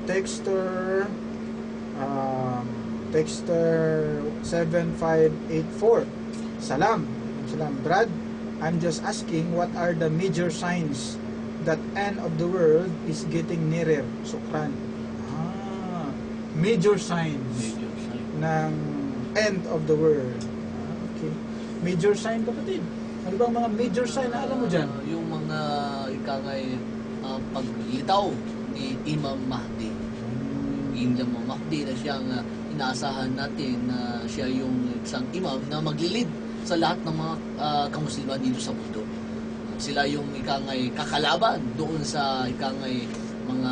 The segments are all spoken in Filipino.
Texter, Texter 7584. Salam. Salam, Brad. I'm just asking, what are the major signs that end of the world is getting nearer? Sukran. Major signs ng end of the world. Okay. Major sign, kapatid. Ano bang mga major sign na alam mo dyan? Yung mga ikangay paglitaw ni Imam Mahdi. Imam Mahdi na siyang inaasahan natin na siya yung isang imam na maglilid sa lahat ng mga kamusliman dito sa mundo. Sila yung ikangay kakalaban doon sa ikangay mga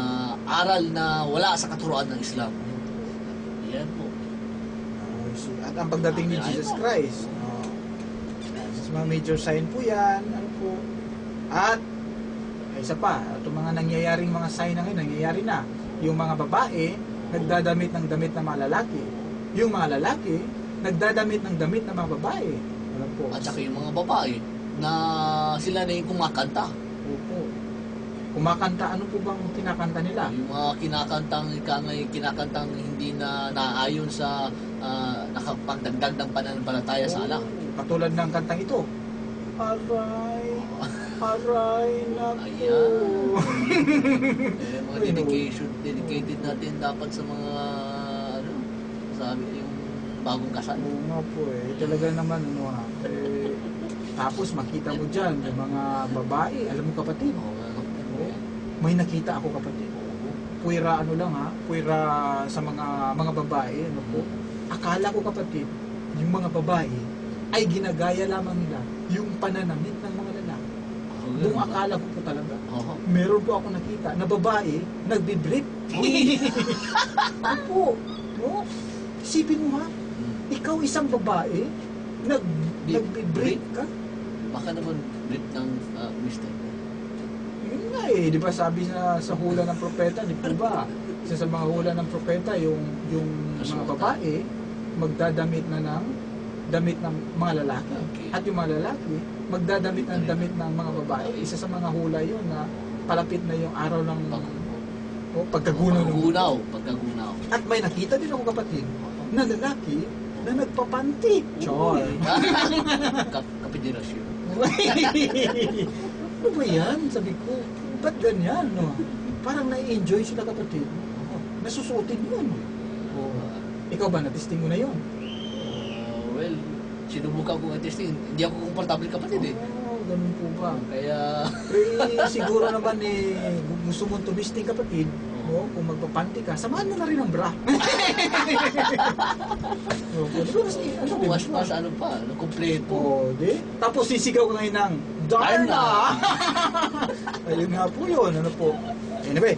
aral na wala sa katuruan ng Islam. Yan po. At ang pagdating ni Jesus Christ, mga major sign po yan. Ano po? At isa pa, itong mga nangyayaring mga sign na ngayon, nangyayari na. Yung mga babae, nagdadamit ng damit ng mga lalaki. Yung mga lalaki, nagdadamit ng damit ng mga babae. Alam po. At saka yung mga babae na sila na yung kumakanta. Opo. Kumakanta, ano po bang kinakanta nila? Yung mga kinakantang hindi na naayon sa nakapagdagdag ng pananampalataya sa Allah. Katulad ng kantang ito. Aray, aray, naku. Ayan. Mga dedicated natin dapat sa mga sabi yung bagong kasal. Oo nga po talaga naman tapos makita mo dyan yung mga babae, alam mo kapatid, may nakita ako kapatid, puwera puwera sa mga babae, ano po, akala ko kapatid, yung mga babae ay ginagaya lamang nila yung pananamit ng mga lalaki. Doon akala ko po talaga. Meron po ako nakita na babae nagbibrip. Opo. No? Isipin mo ikaw isang babae, nagbibrip ka? Baka naman break ng mister. Yun nga di ba sabi sa hula ng propeta, di po ba? Isa sa mga hula ng propeta, yung mga babae, magdadamit na ng damit ng mga lalaki. Okay. At yung mga lalaki, magdadamit ng damit ng mga babae. Isa sa mga hula yun na palapit na yung araw ng pagkagunaw. Pagkagunaw. At may nakita din ako kapatid, na lalaki na nagpapanti. Chor. Kapederasyon. Ano ba yan? Sabi ko, ba't ganyan? No? Parang na-enjoy sila kapatid. Nasusutin yun. Ikaw ba, natisting mo na yun? Well, sinubukan ko ang testing. Hindi ako komportable kapatid Ganun po ba? Kaya... siguro naman gusto mong tumisting kapatid, kung magpapanti ka, samahan mo na rin ang bra. Mas kompleto. Tapos sisigaw ka ngayon ng Darna! Ayun nga po yun, ano po. Anyway,